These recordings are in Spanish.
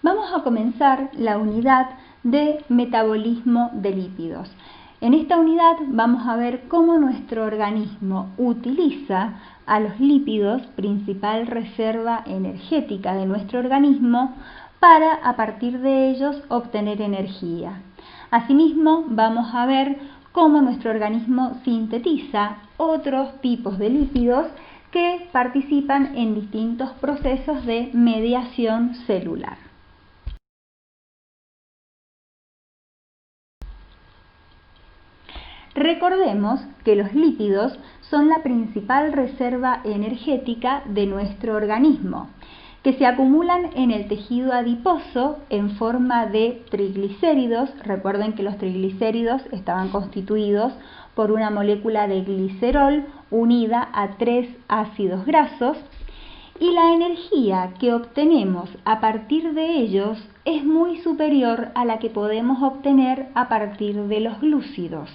Vamos a comenzar la unidad de metabolismo de lípidos. En esta unidad vamos a ver cómo nuestro organismo utiliza a los lípidos, principal reserva energética de nuestro organismo, para a partir de ellos obtener energía. Asimismo, vamos a ver cómo nuestro organismo sintetiza otros tipos de lípidos que participan en distintos procesos de mediación celular. Recordemos que los lípidos son la principal reserva energética de nuestro organismo, que se acumulan en el tejido adiposo en forma de triglicéridos. Recuerden que los triglicéridos estaban constituidos por una molécula de glicerol unida a 3 ácidos grasos, y la energía que obtenemos a partir de ellos es muy superior a la que podemos obtener a partir de los glúcidos.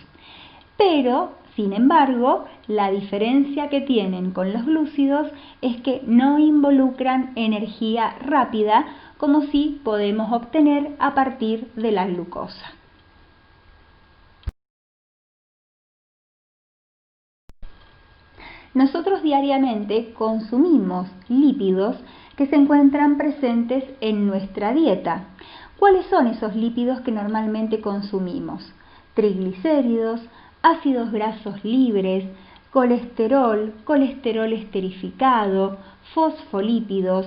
Pero, sin embargo, la diferencia que tienen con los glúcidos es que no involucran energía rápida como sí podemos obtener a partir de la glucosa. Nosotros diariamente consumimos lípidos que se encuentran presentes en nuestra dieta. ¿Cuáles son esos lípidos que normalmente consumimos? Triglicéridos, ácidos grasos libres, colesterol, colesterol esterificado, fosfolípidos.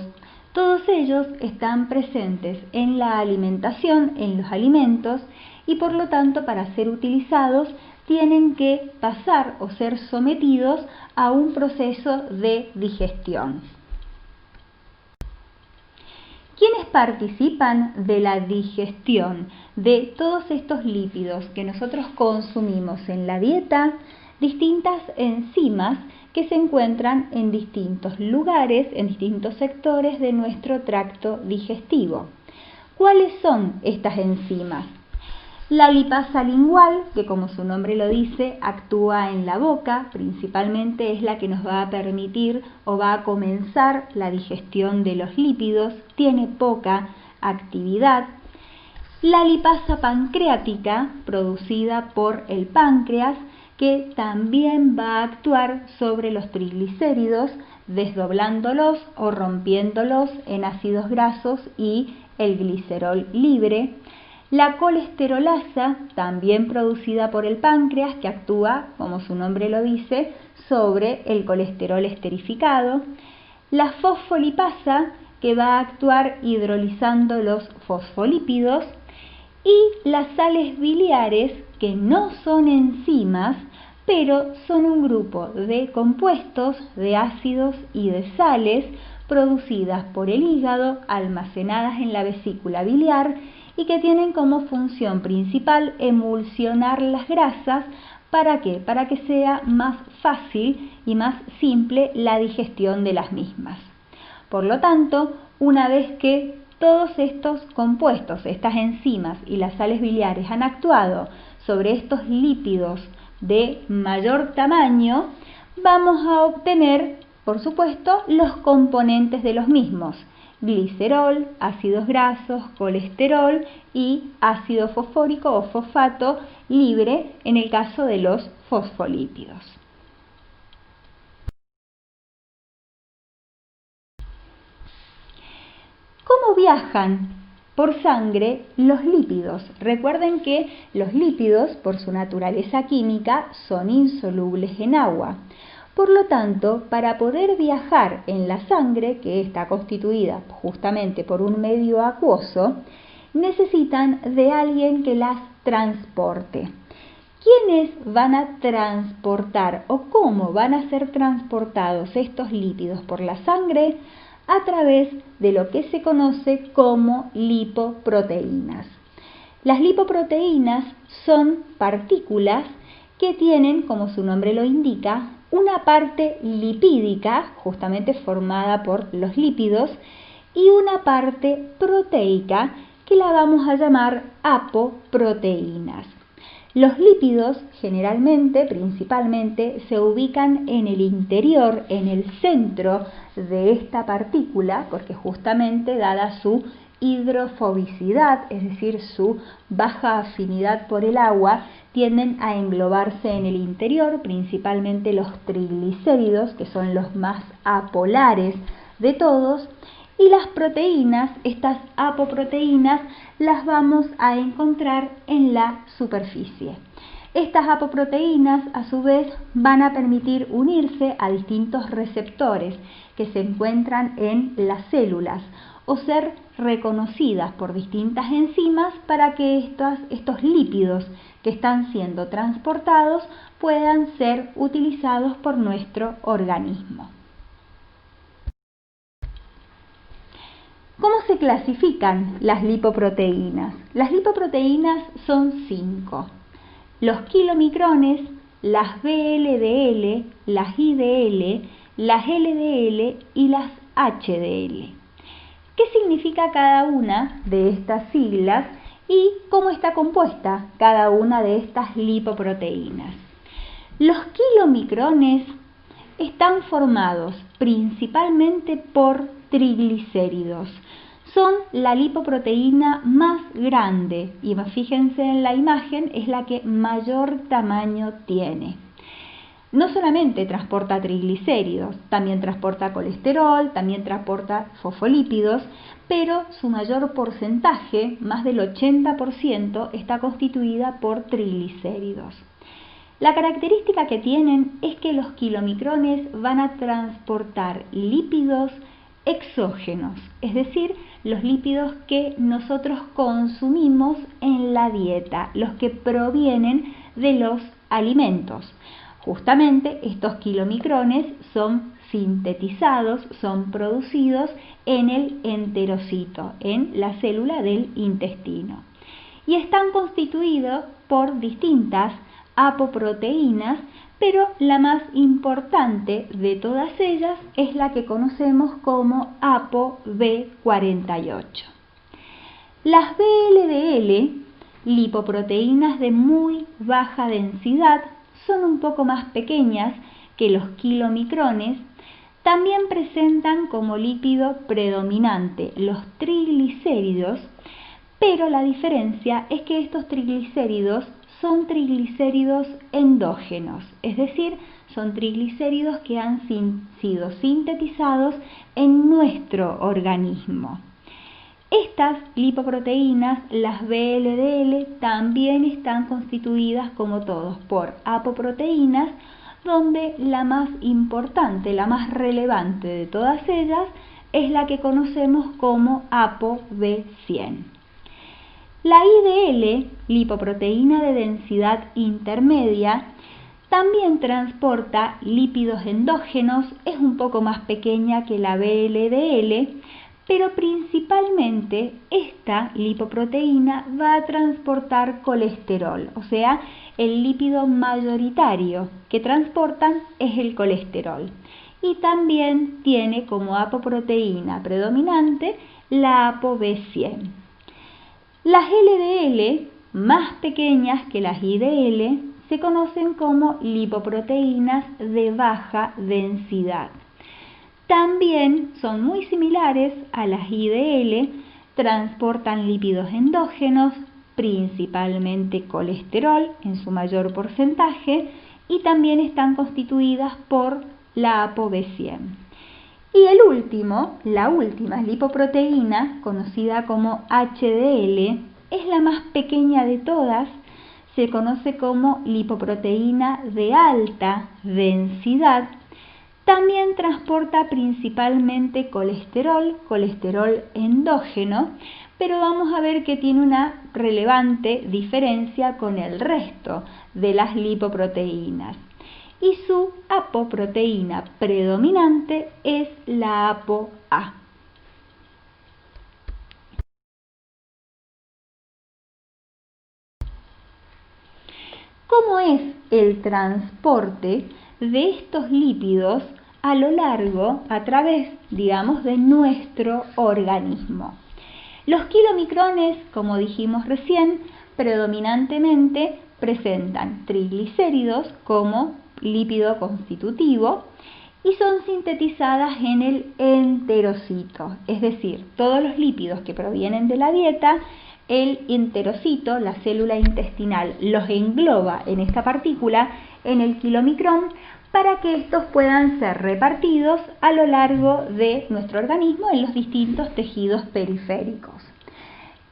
Todos ellos están presentes en la alimentación, en los alimentos, y por lo tanto para ser utilizados tienen que pasar o ser sometidos a un proceso de digestión. ¿Quiénes participan de la digestión de todos estos lípidos que nosotros consumimos en la dieta? Distintas enzimas que se encuentran en distintos lugares, en distintos sectores de nuestro tracto digestivo. ¿Cuáles son estas enzimas? La lipasa lingual, que como su nombre lo dice, actúa en la boca, principalmente es la que nos va a permitir o va a comenzar la digestión de los lípidos, tiene poca actividad. La lipasa pancreática, producida por el páncreas, que también va a actuar sobre los triglicéridos, desdoblándolos o rompiéndolos en ácidos grasos y el glicerol libre. La colesterolasa, también producida por el páncreas, que actúa, como su nombre lo dice, sobre el colesterol esterificado. La fosfolipasa, que va a actuar hidrolizando los fosfolípidos. Y las sales biliares, que no son enzimas, pero son un grupo de compuestos, de ácidos y de sales producidas por el hígado, almacenadas en la vesícula biliar, y que tienen como función principal emulsionar las grasas. ¿Para qué? Para que sea más fácil y más simple la digestión de las mismas. Por lo tanto, una vez que todos estos compuestos, estas enzimas y las sales biliares han actuado sobre estos lípidos de mayor tamaño, vamos a obtener, por supuesto, los componentes de los mismos: glicerol, ácidos grasos, colesterol y ácido fosfórico o fosfato libre en el caso de los fosfolípidos. ¿Cómo viajan por sangre los lípidos? Recuerden que los lípidos, por su naturaleza química, son insolubles en agua. Por lo tanto, para poder viajar en la sangre, que está constituida justamente por un medio acuoso, necesitan de alguien que las transporte. ¿Quiénes van a transportar o cómo van a ser transportados estos lípidos por la sangre? A través de lo que se conoce como lipoproteínas. Las lipoproteínas son partículas que tienen, como su nombre lo indica, una parte lipídica, justamente formada por los lípidos, y una parte proteica, que la vamos a llamar apoproteínas. Los lípidos generalmente, principalmente, se ubican en el interior, en el centro de esta partícula, porque justamente dada su hidrofobicidad, es decir, su baja afinidad por el agua, tienden a englobarse en el interior, principalmente los triglicéridos, que son los más apolares de todos, y las proteínas, estas apoproteínas, las vamos a encontrar en la superficie. Estas apoproteínas, a su vez, van a permitir unirse a distintos receptores que se encuentran en las células o ser reconocidas por distintas enzimas para que estos lípidos que están siendo transportados puedan ser utilizados por nuestro organismo. ¿Cómo se clasifican las lipoproteínas? Las lipoproteínas son 5. Los kilomicrones, las VLDL, las IDL, las LDL y las HDL. ¿Qué significa cada una de estas siglas y cómo está compuesta cada una de estas lipoproteínas? Los kilomicrones están formados principalmente por triglicéridos. Son la lipoproteína más grande y fíjense en la imagen, es la que mayor tamaño tiene. No solamente transporta triglicéridos, también transporta colesterol, también transporta fosfolípidos, pero su mayor porcentaje, más del 80%, está constituida por triglicéridos. La característica que tienen es que los kilomicrones van a transportar lípidos exógenos, es decir, los lípidos que nosotros consumimos en la dieta, los que provienen de los alimentos. Justamente estos kilomicrones son sintetizados, son producidos en el enterocito, en la célula del intestino, y están constituidos por distintas apoproteínas, pero la más importante de todas ellas es la que conocemos como ApoB48. Las VLDL, lipoproteínas de muy baja densidad, son un poco más pequeñas que los kilomicrones. También presentan como lípido predominante los triglicéridos, pero la diferencia es que estos triglicéridos son triglicéridos endógenos, es decir, son triglicéridos que han sido sintetizados en nuestro organismo. Estas lipoproteínas, las VLDL, también están constituidas como todos por apoproteínas, donde la más importante, la más relevante de todas ellas es la que conocemos como ApoB100. La IDL, lipoproteína de densidad intermedia, también transporta lípidos endógenos, es un poco más pequeña que la VLDL, pero principalmente esta lipoproteína va a transportar colesterol, o sea, el lípido mayoritario que transportan es el colesterol. Y también tiene como apoproteína predominante la ApoB100. Las LDL, más pequeñas que las IDL, se conocen como lipoproteínas de baja densidad. También son muy similares a las IDL, transportan lípidos endógenos, principalmente colesterol en su mayor porcentaje, y también están constituidas por la ApoB100. Y la última lipoproteína, conocida como HDL, es la más pequeña de todas, se conoce como lipoproteína de alta densidad. También transporta principalmente colesterol endógeno, pero vamos a ver que tiene una relevante diferencia con el resto de las lipoproteínas. Y su apoproteína predominante es la ApoA. ¿Cómo es el transporte de estos lípidos a lo largo, a través, digamos, de nuestro organismo? Los kilomicrones, como dijimos recién, predominantemente presentan triglicéridos como lípido constitutivo y son sintetizadas en el enterocito, es decir, todos los lípidos que provienen de la dieta, el enterocito, la célula intestinal, los engloba en esta partícula, en el kilomicrón, para que estos puedan ser repartidos a lo largo de nuestro organismo en los distintos tejidos periféricos.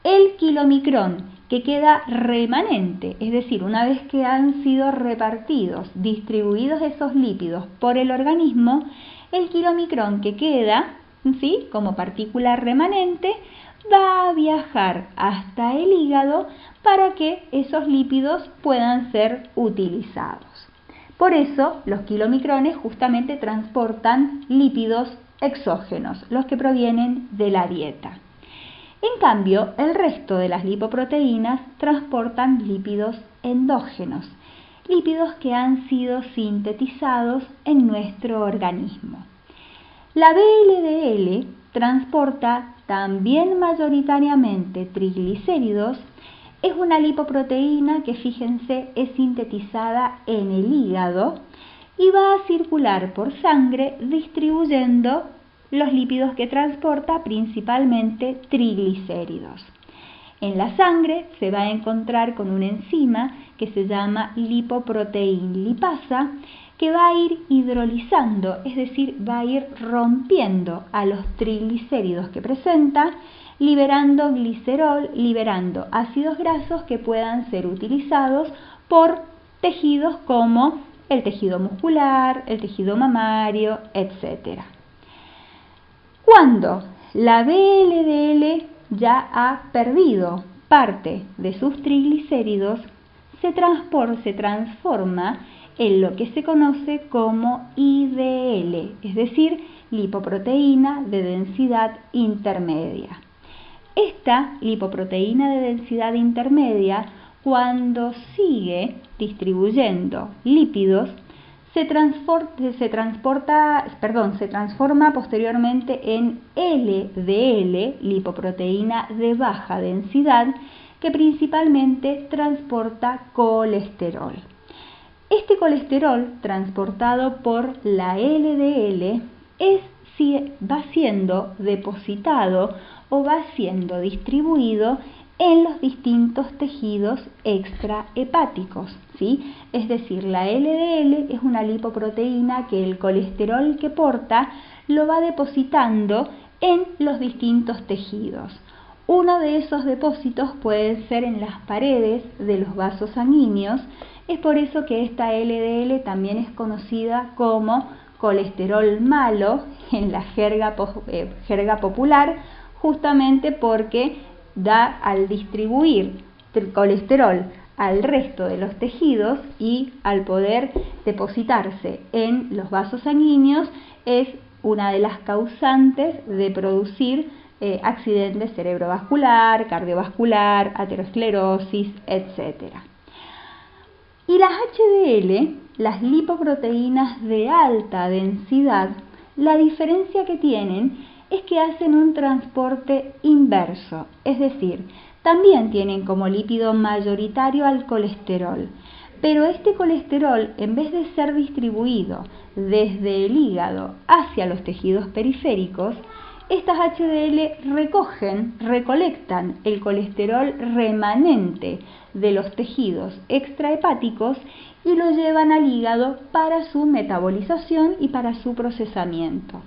El kilomicrón que queda remanente, es decir, una vez que han sido repartidos, distribuidos esos lípidos por el organismo, el kilomicrón que queda, ¿sí?, como partícula remanente, va a viajar hasta el hígado para que esos lípidos puedan ser utilizados. Por eso, los kilomicrones justamente transportan lípidos exógenos, los que provienen de la dieta. En cambio, el resto de las lipoproteínas transportan lípidos endógenos, lípidos que han sido sintetizados en nuestro organismo. La VLDL transporta también mayoritariamente triglicéridos. Es una lipoproteína que, fíjense, es sintetizada en el hígado y va a circular por sangre distribuyendo los lípidos que transporta, principalmente triglicéridos. En la sangre se va a encontrar con una enzima que se llama lipoproteína lipasa, que va a ir hidrolizando, es decir, va a ir rompiendo a los triglicéridos que presenta, liberando glicerol, liberando ácidos grasos que puedan ser utilizados por tejidos como el tejido muscular, el tejido mamario, etc. Cuando la VLDL ya ha perdido parte de sus triglicéridos, se transforma en lo que se conoce como IDL, es decir, lipoproteína de densidad intermedia. Esta lipoproteína de densidad intermedia, cuando sigue distribuyendo lípidos, se transforma posteriormente en LDL, lipoproteína de baja densidad, que principalmente transporta colesterol. Este colesterol transportado por la LDL va siendo depositado o va siendo distribuido en los distintos tejidos extrahepáticos, ¿sí? Es decir, la LDL es una lipoproteína que el colesterol que porta lo va depositando en los distintos tejidos. Uno de esos depósitos puede ser en las paredes de los vasos sanguíneos. Es por eso que esta LDL también es conocida como colesterol malo en la jerga popular, justamente porque al distribuir el colesterol al resto de los tejidos y al poder depositarse en los vasos sanguíneos, es una de las causantes de producir accidentes cerebrovascular, cardiovascular, aterosclerosis, etc. Y las HDL, las lipoproteínas de alta densidad, la diferencia que tienen es que hacen un transporte inverso, es decir, también tienen como lípido mayoritario al colesterol, pero este colesterol, en vez de ser distribuido desde el hígado hacia los tejidos periféricos, estas HDL recolectan el colesterol remanente de los tejidos extrahepáticos y lo llevan al hígado para su metabolización y para su procesamiento.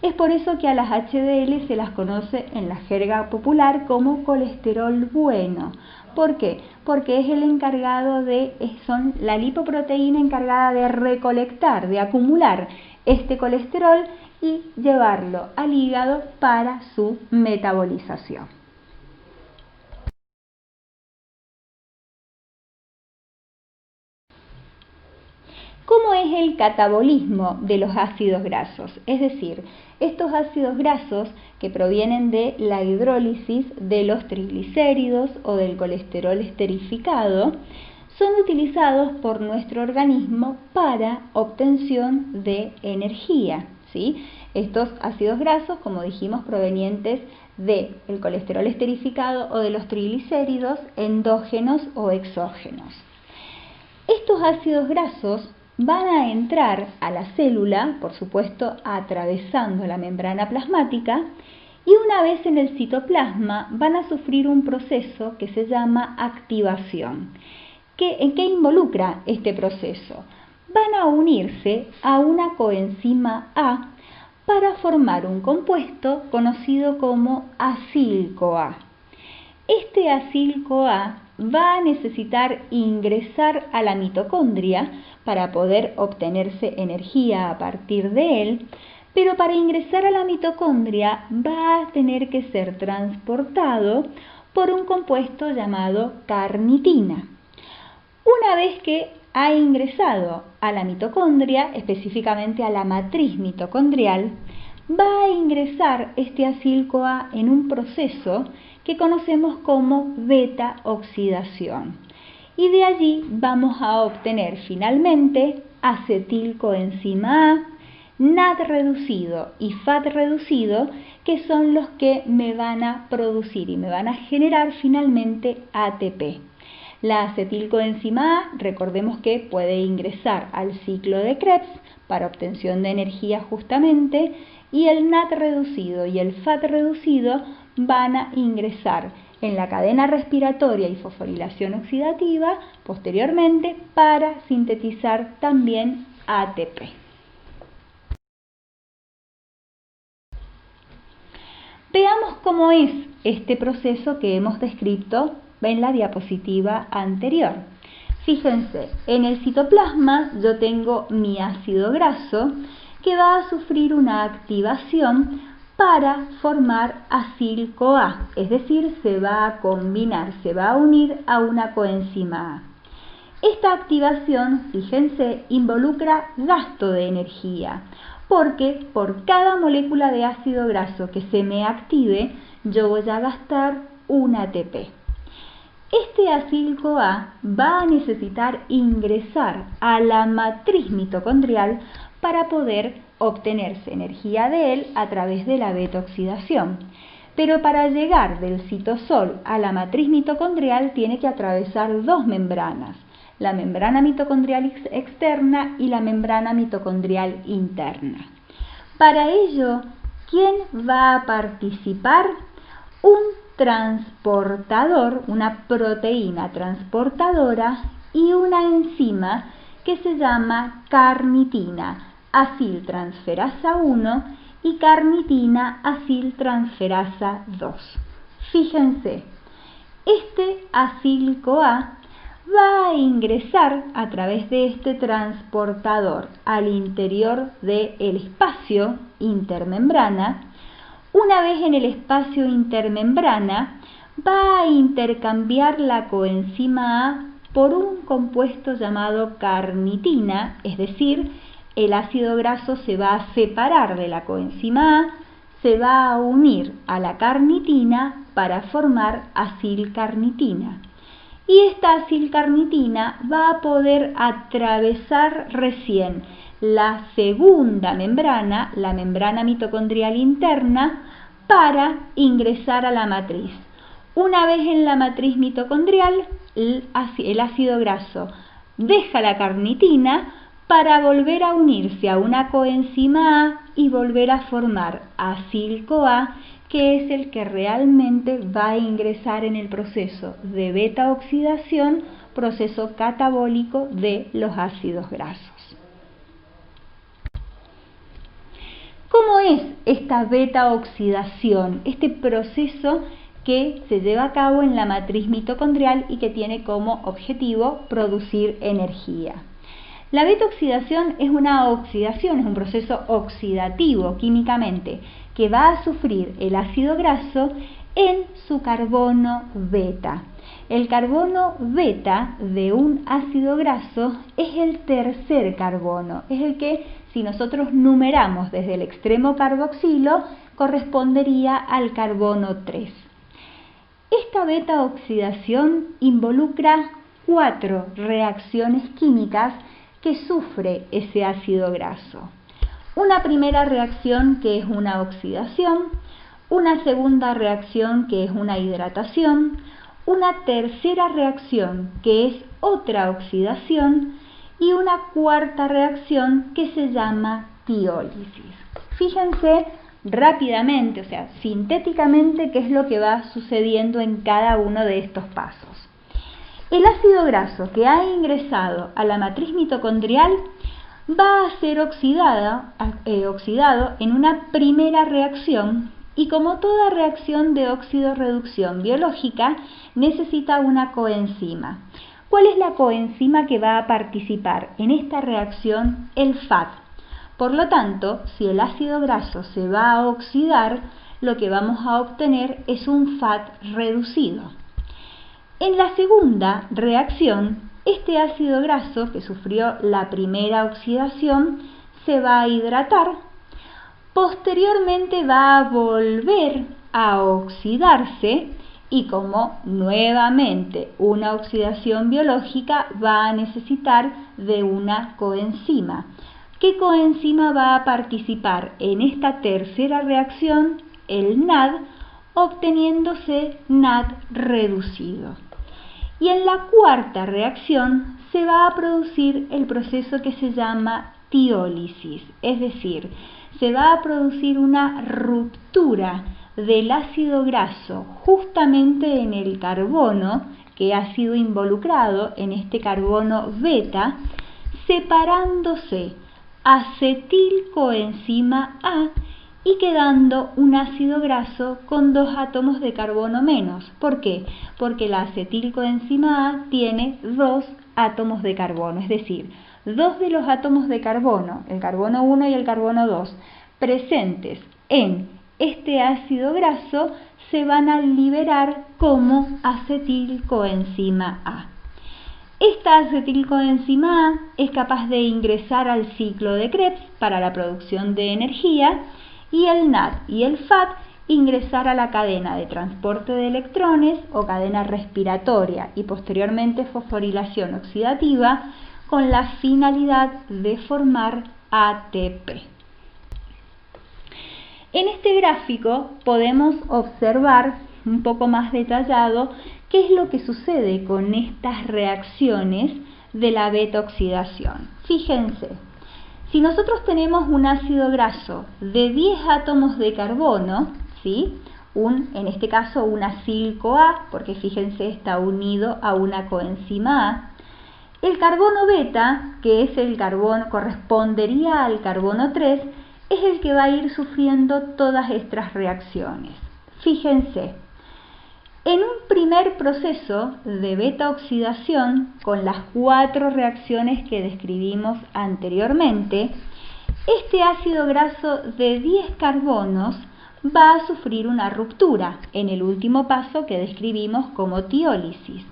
Es por eso que a las HDL se las conoce en la jerga popular como colesterol bueno. ¿Por qué? Porque es el encargado son la lipoproteína encargada de recolectar, de acumular este colesterol y llevarlo al hígado para su metabolización. ¿Cómo es el catabolismo de los ácidos grasos? Es decir, estos ácidos grasos que provienen de la hidrólisis de los triglicéridos o del colesterol esterificado son utilizados por nuestro organismo para obtención de energía, ¿sí? Estos ácidos grasos, como dijimos, provenientes del colesterol esterificado o de los triglicéridos endógenos o exógenos. Estos ácidos grasos van a entrar a la célula, por supuesto, atravesando la membrana plasmática, y una vez en el citoplasma van a sufrir un proceso que se llama activación. ¿En qué involucra este proceso? Van a unirse a una coenzima A para formar un compuesto conocido como acil-CoA. Este acil-CoA va a necesitar ingresar a la mitocondria para poder obtenerse energía a partir de él, pero para ingresar a la mitocondria va a tener que ser transportado por un compuesto llamado carnitina. Una vez que ha ingresado a la mitocondria, específicamente a la matriz mitocondrial, va a ingresar este acil-CoA en un proceso que conocemos como beta-oxidación. Y de allí vamos a obtener finalmente acetilcoenzima A, NAD reducido y FAT reducido, que son los que me van a producir y me van a generar finalmente ATP. La acetilcoenzima A, recordemos que puede ingresar al ciclo de Krebs para obtención de energía justamente, y el NAD reducido y el FAT reducido van a ingresar en la cadena respiratoria y fosforilación oxidativa posteriormente para sintetizar también ATP. Veamos cómo es este proceso que hemos descrito en la diapositiva anterior. Fíjense, en el citoplasma yo tengo mi ácido graso que va a sufrir una activación para formar acil-CoA, es decir, se va a combinar, se va a unir a una coenzima A. Esta activación, fíjense, involucra gasto de energía, porque por cada molécula de ácido graso que se me active, yo voy a gastar un ATP. Este acil-CoA va a necesitar ingresar a la matriz mitocondrial para poder obtenerse energía de él a través de la beta-oxidación. Pero para llegar del citosol a la matriz mitocondrial tiene que atravesar dos membranas, la membrana mitocondrial externa y la membrana mitocondrial interna. Para ello, ¿quién va a participar? Un transportador, una proteína transportadora y una enzima que se llama carnitina, aciltransferasa 1 y carnitina aciltransferasa 2. Fíjense, este acil-CoA va a ingresar a través de este transportador al interior del espacio intermembrana. Una vez en el espacio intermembrana, va a intercambiar la coenzima A por un compuesto llamado carnitina, es decir, el ácido graso se va a separar de la coenzima A, se va a unir a la carnitina para formar acilcarnitina. Y esta acilcarnitina va a poder atravesar recién la segunda membrana, la membrana mitocondrial interna, para ingresar a la matriz. Una vez en la matriz mitocondrial, el ácido graso deja la carnitina para volver a unirse a una coenzima A y volver a formar acil-CoA, que es el que realmente va a ingresar en el proceso de beta-oxidación, proceso catabólico de los ácidos grasos. ¿Cómo es esta beta-oxidación? Este proceso que se lleva a cabo en la matriz mitocondrial y que tiene como objetivo producir energía. La beta-oxidación es una oxidación, es un proceso oxidativo químicamente que va a sufrir el ácido graso en su carbono beta. El carbono beta de un ácido graso es el tercer carbono, es el que, si nosotros numeramos desde el extremo carboxilo, correspondería al carbono 3. Esta beta-oxidación involucra 4 reacciones químicas que sufre ese ácido graso. Una primera reacción que es una oxidación una segunda reacción que es una hidratación, una tercera reacción que es otra oxidación y una cuarta reacción que se llama tiólisis. Fíjense rápidamente, o sea, sintéticamente, qué es lo que va sucediendo en cada uno de estos pasos. El ácido graso que ha ingresado a la matriz mitocondrial va a ser oxidado en una primera reacción y, como toda reacción de óxido-reducción biológica, necesita una coenzima. ¿Cuál es la coenzima que va a participar en esta reacción? El FAD. Por lo tanto, si el ácido graso se va a oxidar, lo que vamos a obtener es un FAD reducido. En la segunda reacción, este ácido graso que sufrió la primera oxidación se va a hidratar, posteriormente va a volver a oxidarse y, como nuevamente una oxidación biológica, va a necesitar de una coenzima. ¿Qué coenzima va a participar en esta tercera reacción? El NAD, obteniéndose NAD reducido. Y en la cuarta reacción se va a producir el proceso que se llama tiólisis, es decir, se va a producir una ruptura del ácido graso justamente en el carbono que ha sido involucrado, en este carbono beta, separándose acetilcoenzima A y quedando un ácido graso con 2 átomos de carbono menos. ¿Por qué? Porque la acetilcoenzima A tiene 2 átomos de carbono, es decir, 2 de los átomos de carbono, el carbono 1 y el carbono 2, presentes en este ácido graso, se van a liberar como acetilcoenzima A. Esta acetilcoenzima A es capaz de ingresar al ciclo de Krebs para la producción de energía, y el NAD y el FAD ingresar a la cadena de transporte de electrones o cadena respiratoria y posteriormente fosforilación oxidativa con la finalidad de formar ATP. En este gráfico podemos observar un poco más detallado qué es lo que sucede con estas reacciones de la beta-oxidación. Fíjense, si nosotros tenemos un ácido graso de 10 átomos de carbono, ¿sí? En este caso un acil-CoA, porque fíjense está unido a una coenzima A, el carbono beta, que es el carbono, correspondería al carbono 3, es el que va a ir sufriendo todas estas reacciones. Fíjense, en un primer proceso de beta-oxidación, con las 4 reacciones que describimos anteriormente, este ácido graso de 10 carbonos va a sufrir una ruptura en el último paso que describimos como tiólisis.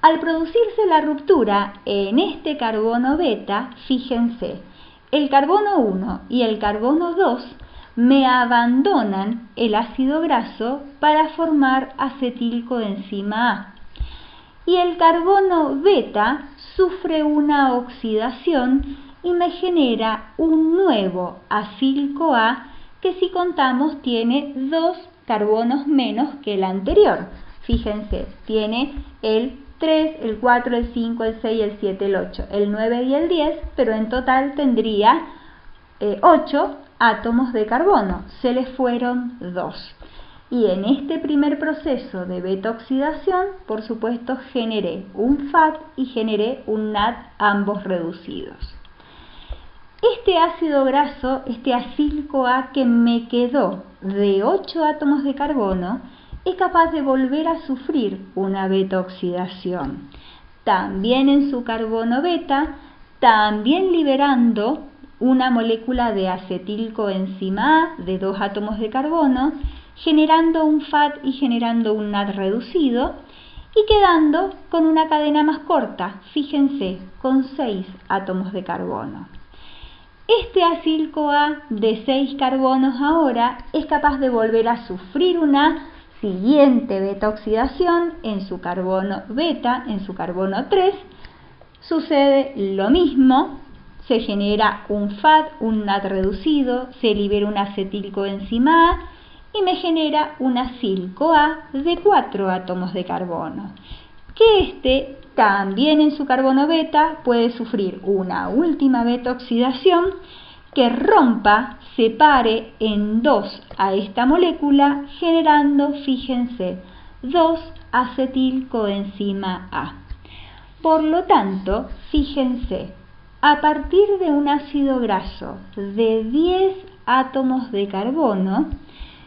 Al producirse la ruptura en este carbono beta, fíjense, el carbono 1 y el carbono 2 me abandonan el ácido graso para formar acetilcoenzima A. Y el carbono beta sufre una oxidación y me genera un nuevo acil-CoA que, si contamos, tiene 2 carbonos menos que el anterior. Fíjense, tiene el 3, el 4, el 5, el 6, el 7, el 8, el 9 y el 10, pero en total tendría 8 átomos de carbono. Se les fueron 2. Y en este primer proceso de beta-oxidación, por supuesto, generé un FAD y generé un NAD, ambos reducidos. Este ácido graso, este acil-CoA que me quedó de 8 átomos de carbono, es capaz de volver a sufrir una beta-oxidación. También en su carbono beta, también liberando una molécula de acetilcoenzima A de 2 átomos de carbono, generando un FAD y generando un NAD reducido, y quedando con una cadena más corta, fíjense, con 6 átomos de carbono. Este acil-CoA de 6 carbonos ahora es capaz de volver a sufrir una siguiente beta-oxidación en su carbono beta, en su carbono 3. Sucede lo mismo, se genera un FAD, un NAD reducido, se libera una acetilcoenzima A y me genera un acil-CoA de 4 átomos de carbono, que también en su carbono beta puede sufrir una última beta oxidación que rompa, separe en 2 a esta molécula, generando, fíjense, 2 acetilcoenzima A. Por lo tanto, fíjense, a partir de un ácido graso de 10 átomos de carbono,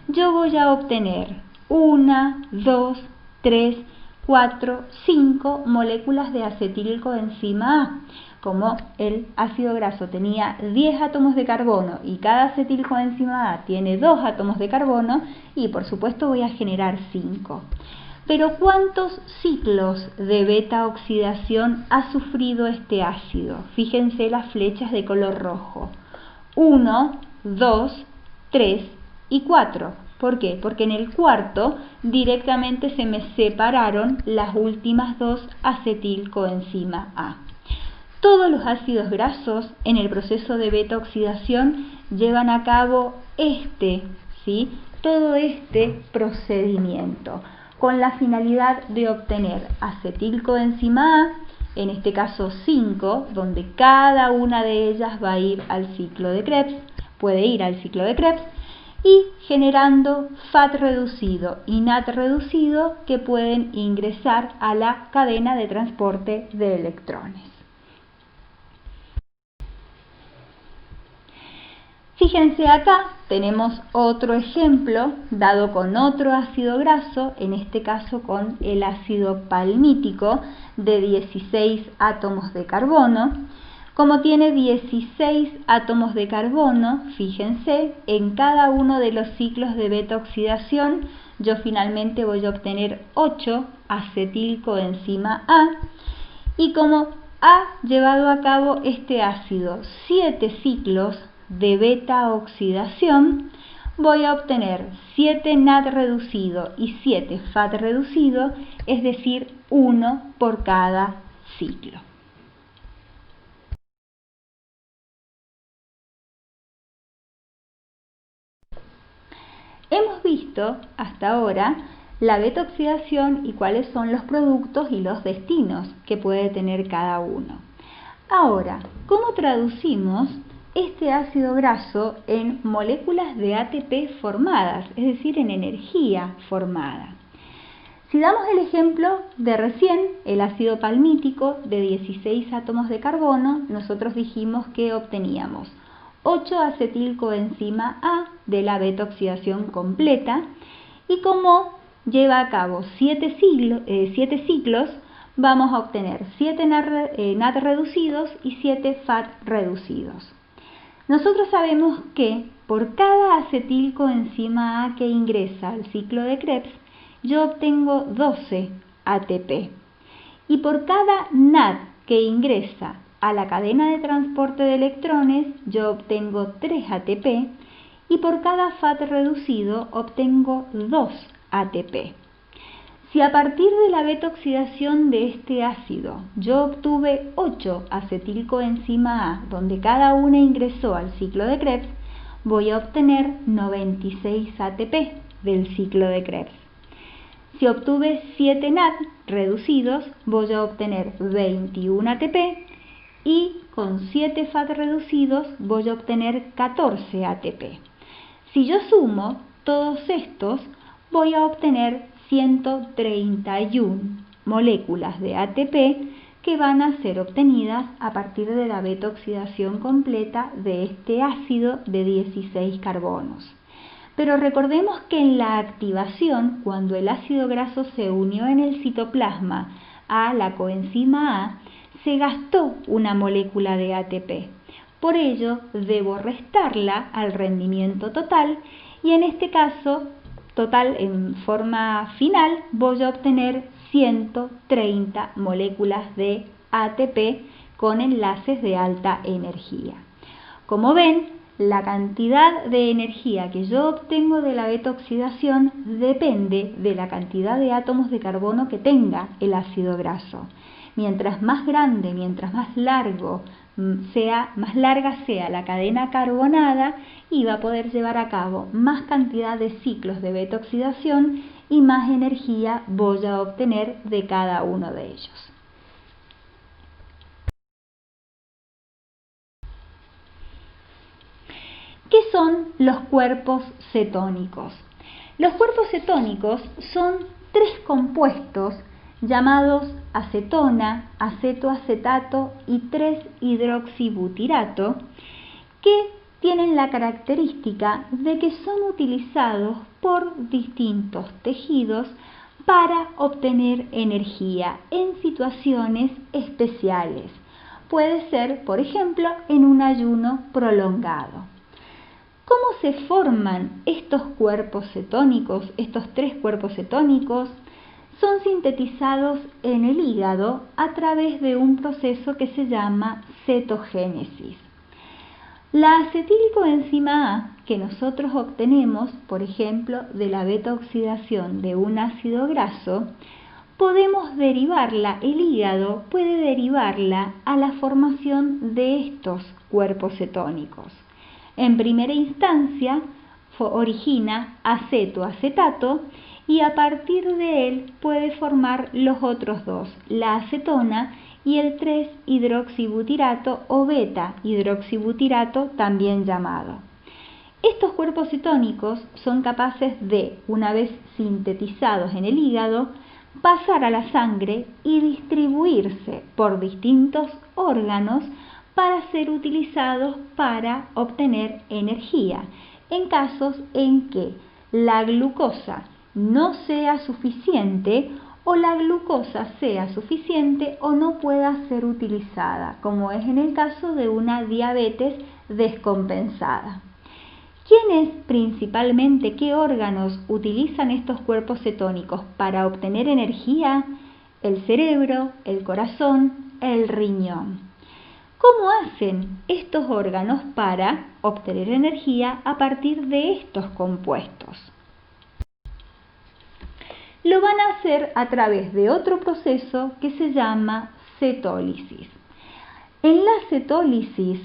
yo voy a obtener 1, 2, 3, 4, 5 moléculas de acetilcoenzima A. Como el ácido graso tenía 10 átomos de carbono y cada acetilcoenzima A tiene 2 átomos de carbono, y por supuesto voy a generar 5. Pero ¿cuántos ciclos de beta oxidación ha sufrido este ácido? Fíjense las flechas de color rojo. 1, 2, 3 y 4. ¿Por qué? Porque en el cuarto directamente se me separaron las últimas 2 acetilcoenzima A. Todos los ácidos grasos en el proceso de beta oxidación llevan a cabo todo este procedimiento con la finalidad de obtener acetilcoenzima A, en este caso 5, donde cada una de ellas va a ir al ciclo de Krebs, puede ir al ciclo de Krebs, y generando FAT reducido y NAT reducido que pueden ingresar a la cadena de transporte de electrones. Fíjense acá, tenemos otro ejemplo dado con otro ácido graso, en este caso con el ácido palmítico de 16 átomos de carbono. Como tiene 16 átomos de carbono, fíjense, en cada uno de los ciclos de beta oxidación yo finalmente voy a obtener 8 acetilcoenzima A, y como ha llevado a cabo este ácido 7 ciclos de beta oxidación, voy a obtener 7 NAD reducido y 7 FAT reducido, es decir, 1 por cada ciclo. Hemos visto hasta ahora la beta oxidación y cuáles son los productos y los destinos que puede tener cada uno. Ahora, ¿cómo traducimos este ácido graso en moléculas de ATP formadas, es decir, en energía formada? Si damos el ejemplo de recién, el ácido palmítico de 16 átomos de carbono, nosotros dijimos que obteníamos 8 acetilcoenzima A de la beta oxidación completa, y como lleva a cabo 7 ciclos, vamos a obtener 7 NAD reducidos y 7 FAT reducidos. Nosotros sabemos que por cada acetilcoenzima A que ingresa al ciclo de Krebs, yo obtengo 12 ATP. Y por cada NAD que ingresa a la cadena de transporte de electrones, yo obtengo 3 ATP. Y por cada FAT reducido obtengo 2 ATP. Si a partir de la beta oxidación de este ácido yo obtuve 8 acetilcoenzima A, donde cada una ingresó al ciclo de Krebs, voy a obtener 96 ATP del ciclo de Krebs. Si obtuve 7 NAD reducidos, voy a obtener 21 ATP, y con 7 FAT reducidos voy a obtener 14 ATP. Si yo sumo todos estos, voy a obtener 131 moléculas de ATP que van a ser obtenidas a partir de la beta oxidación completa de este ácido de 16 carbonos. Pero recordemos que en la activación, cuando el ácido graso se unió en el citoplasma a la coenzima A, se gastó una molécula de ATP. Por ello, debo restarla al rendimiento total, y en este caso, total en forma final, voy a obtener 130 moléculas de ATP con enlaces de alta energía. Como ven, la cantidad de energía que yo obtengo de la beta oxidación depende de la cantidad de átomos de carbono que tenga el ácido graso. Mientras más grande, mientras más larga sea la cadena carbonada, y va a poder llevar a cabo más cantidad de ciclos de beta oxidación y más energía voy a obtener de cada uno de ellos. ¿Qué son los cuerpos cetónicos? Los cuerpos cetónicos son 3 compuestos llamados acetona, acetoacetato y 3-hidroxibutirato, que tienen la característica de que son utilizados por distintos tejidos para obtener energía en situaciones especiales. Puede ser, por ejemplo, en un ayuno prolongado. ¿Cómo se forman estos cuerpos cetónicos? Estos 3 cuerpos cetónicos son sintetizados en el hígado a través de un proceso que se llama cetogénesis. La acetilcoenzima A que nosotros obtenemos, por ejemplo, de la beta oxidación de un ácido graso, podemos derivarla, el hígado puede derivarla a la formación de estos cuerpos cetónicos. En primera instancia, origina acetoacetato y a partir de él puede formar los otros 2, la acetona y el 3-hidroxibutirato o beta-hidroxibutirato también llamado. Estos cuerpos cetónicos son capaces de, una vez sintetizados en el hígado, pasar a la sangre y distribuirse por distintos órganos para ser utilizados para obtener energía, en casos en que la glucosa no sea suficiente o la glucosa sea suficiente o no pueda ser utilizada, como es en el caso de una diabetes descompensada. Principalmente, qué órganos utilizan estos cuerpos cetónicos para obtener energía? El cerebro, el corazón, el riñón. ¿Cómo hacen estos órganos para obtener energía a partir de estos compuestos? Lo van a hacer a través de otro proceso que se llama cetólisis. En la cetólisis,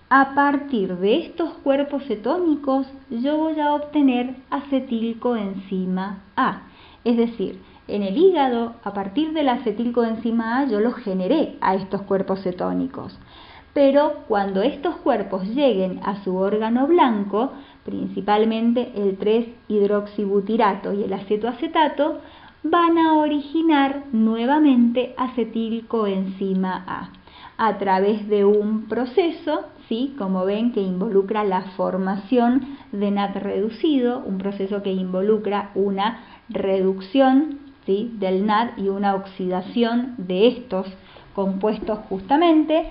a partir de estos cuerpos cetónicos, yo voy a obtener acetilcoenzima A. Es decir, en el hígado, a partir de la acetilcoenzima A, yo los generé a estos cuerpos cetónicos. Pero cuando estos cuerpos lleguen a su órgano blanco, principalmente el 3-hidroxibutirato y el acetoacetato, van a originar nuevamente acetilcoenzima a través de un proceso, ¿sí? Como ven, que involucra la formación de NAD reducido, un proceso que involucra una reducción, ¿sí?, del NAD y una oxidación de estos compuestos justamente.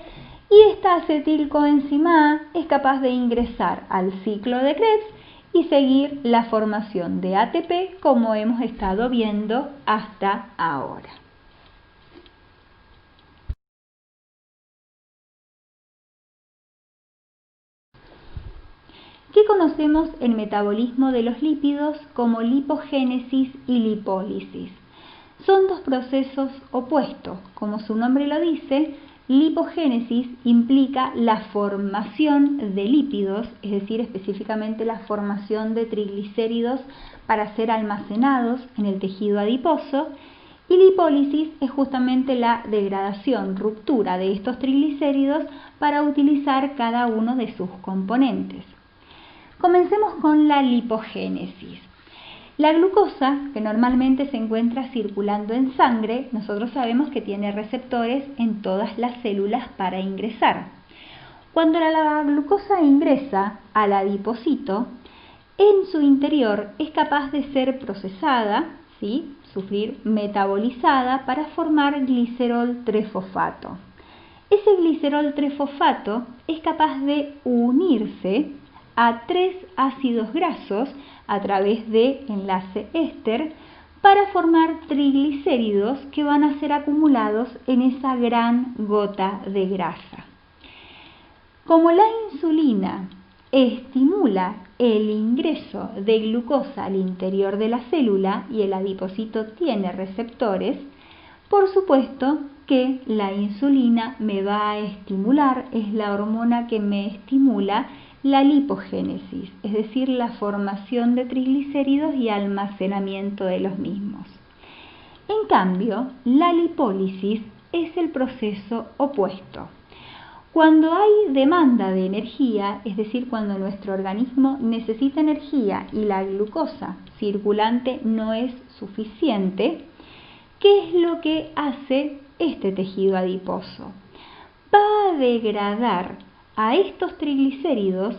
Y esta acetilcoenzima A es capaz de ingresar al ciclo de Krebs y seguir la formación de ATP como hemos estado viendo hasta ahora. ¿Qué conocemos en metabolismo de los lípidos como lipogénesis y lipólisis? Son 2 procesos opuestos. Como su nombre lo dice, lipogénesis implica la formación de lípidos, es decir, específicamente la formación de triglicéridos para ser almacenados en el tejido adiposo, y lipólisis es justamente la degradación, ruptura de estos triglicéridos para utilizar cada uno de sus componentes. Comencemos con la lipogénesis. La glucosa, que normalmente se encuentra circulando en sangre, nosotros sabemos que tiene receptores en todas las células para ingresar. Cuando la glucosa ingresa al adipocito, en su interior es capaz de ser procesada, ¿sí?, sufrir metabolizada para formar glicerol trifosfato. Ese glicerol trifosfato es capaz de unirse a 3 ácidos grasos a través de enlace éster para formar triglicéridos que van a ser acumulados en esa gran gota de grasa. Como la insulina estimula el ingreso de glucosa al interior de la célula y el adipocito tiene receptores, Por supuesto que la insulina me va a estimular, es la hormona que me estimula la lipogénesis, es decir, la formación de triglicéridos y almacenamiento de los mismos. En cambio, la lipólisis es el proceso opuesto. Cuando hay demanda de energía, es decir, cuando nuestro organismo necesita energía y la glucosa circulante no es suficiente, ¿qué es lo que hace este tejido adiposo? Va a degradar a estos triglicéridos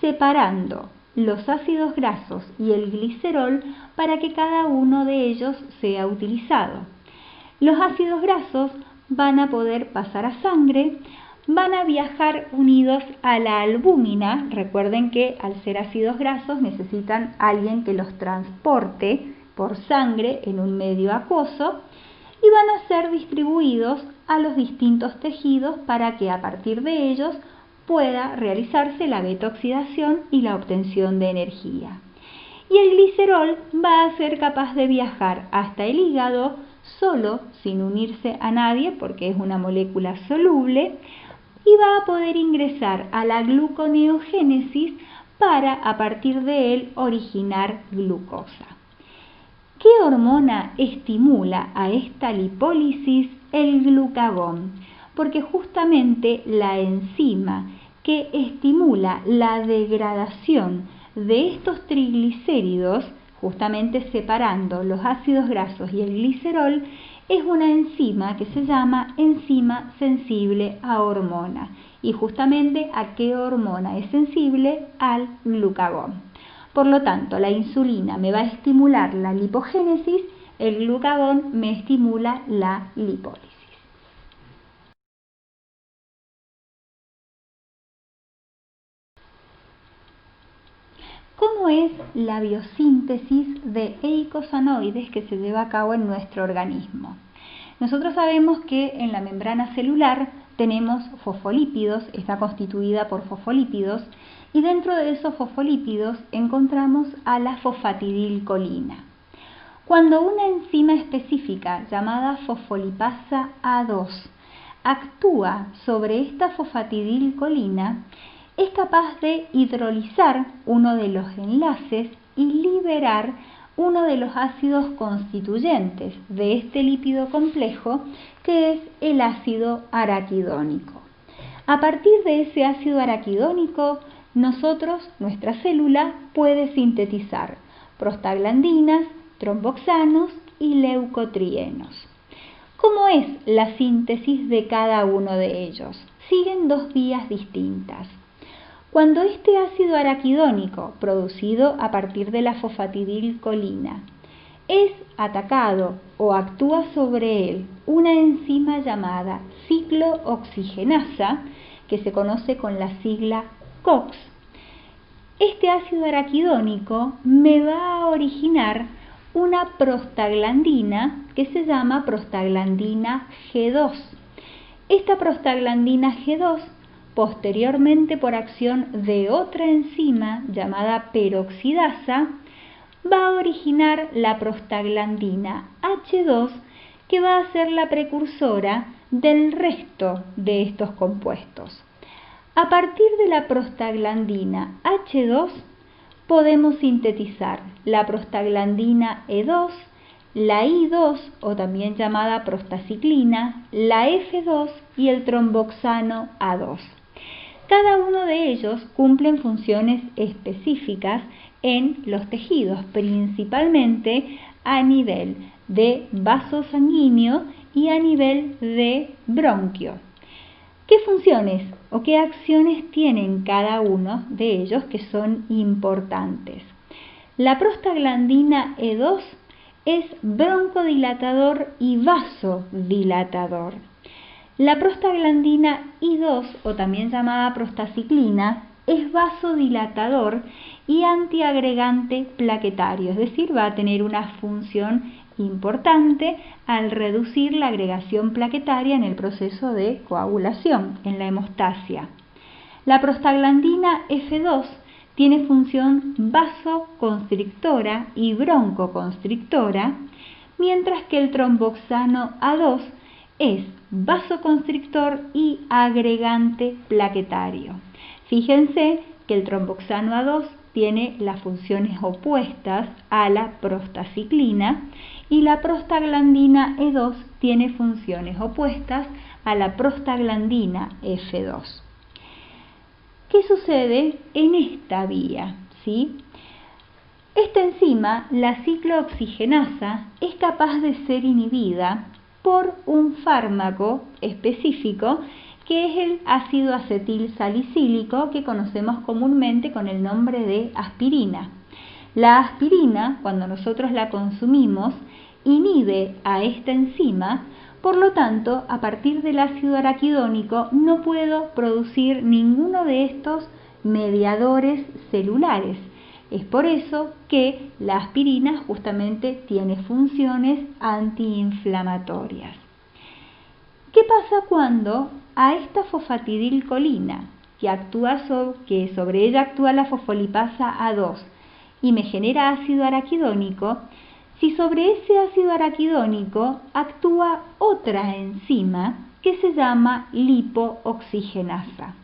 separando los ácidos grasos y el glicerol para que cada uno de ellos sea utilizado. Los ácidos grasos van a poder pasar a sangre, van a viajar unidos a la albúmina. Recuerden que al ser ácidos grasos necesitan alguien que los transporte por sangre en un medio acuoso y van a ser distribuidos a los distintos tejidos para que a partir de ellos pueda realizarse la beta-oxidación y la obtención de energía. Y el glicerol va a ser capaz de viajar hasta el hígado solo, sin unirse a nadie porque es una molécula soluble, y va a poder ingresar a la gluconeogénesis para a partir de él originar glucosa. ¿Qué hormona estimula a esta lipólisis? El glucagón, porque justamente la enzima que estimula la degradación de estos triglicéridos, justamente separando los ácidos grasos y el glicerol, es una enzima que se llama enzima sensible a hormona. Y justamente ¿a qué hormona es sensible? Al glucagón. Por lo tanto, la insulina me va a estimular la lipogénesis, el glucagón me estimula la lipólisis. ¿Cómo es la biosíntesis de eicosanoides que se lleva a cabo en nuestro organismo? Nosotros sabemos que en la membrana celular tenemos fosfolípidos, está constituida por fosfolípidos, y dentro de esos fosfolípidos encontramos a la fosfatidilcolina. Cuando una enzima específica llamada fosfolipasa A2 actúa sobre esta fosfatidilcolina, es capaz de hidrolizar uno de los enlaces y liberar uno de los ácidos constituyentes de este lípido complejo, que es el ácido araquidónico. A partir de ese ácido araquidónico, nuestra célula puede sintetizar prostaglandinas, tromboxanos y leucotrienos. ¿Cómo es la síntesis de cada uno de ellos? Siguen dos vías distintas. Cuando este ácido araquidónico, producido a partir de la fosfatidilcolina, es atacado o actúa sobre él una enzima llamada ciclooxigenasa, que se conoce con la sigla COX, este ácido araquidónico me va a originar una prostaglandina que se llama prostaglandina G2. Esta prostaglandina G2, posteriormente por acción de otra enzima llamada peroxidasa, va a originar la prostaglandina H2, que va a ser la precursora del resto de estos compuestos. A partir de la prostaglandina H2 podemos sintetizar la prostaglandina E2, la I2 o también llamada prostaciclina, la F2 y el tromboxano A2. Cada uno de ellos cumplen funciones específicas en los tejidos, principalmente a nivel de vaso sanguíneo y a nivel de bronquio. ¿Qué funciones o qué acciones tienen cada uno de ellos que son importantes? La prostaglandina E2 es broncodilatador y vasodilatador. La prostaglandina I2, o también llamada prostaciclina, es vasodilatador y antiagregante plaquetario, es decir, va a tener una función importante al reducir la agregación plaquetaria en el proceso de coagulación, en la hemostasia. La prostaglandina F2 tiene función vasoconstrictora y broncoconstrictora, mientras que el tromboxano A2 es vasoconstrictor y agregante plaquetario. Fíjense que el tromboxano A2 tiene las funciones opuestas a la prostaciclina y la prostaglandina E2 tiene funciones opuestas a la prostaglandina F2. ¿Qué sucede en esta vía? ¿Sí? Esta enzima, la ciclooxigenasa, es capaz de ser inhibida por un fármaco específico que es el ácido acetil salicílico, que conocemos comúnmente con el nombre de aspirina. La aspirina, cuando nosotros la consumimos, inhibe a esta enzima, por lo tanto, a partir del ácido araquidónico no puedo producir ninguno de estos mediadores celulares. Es por eso que la aspirina justamente tiene funciones antiinflamatorias. ¿Qué pasa cuando a esta fosfatidilcolina, que sobre ella actúa la fosfolipasa A2 y me genera ácido araquidónico, si sobre ese ácido araquidónico actúa otra enzima que se llama lipooxigenasa?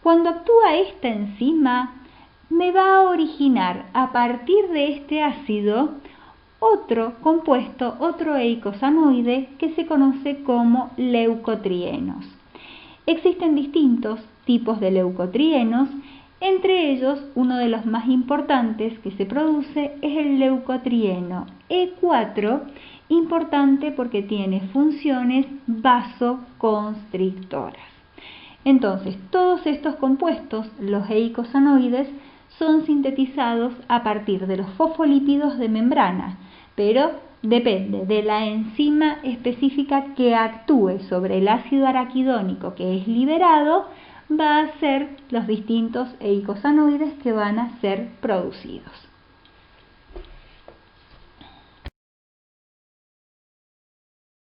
Cuando actúa esta enzima, me va a originar a partir de este ácido otro compuesto, otro eicosanoide que se conoce como leucotrienos. Existen distintos tipos de leucotrienos, entre ellos uno de los más importantes que se produce es el leucotrieno E4, importante porque tiene funciones vasoconstrictoras. Entonces, todos estos compuestos, los eicosanoides, son sintetizados a partir de los fosfolípidos de membrana, pero depende de la enzima específica que actúe sobre el ácido araquidónico que es liberado, va a ser los distintos eicosanoides que van a ser producidos.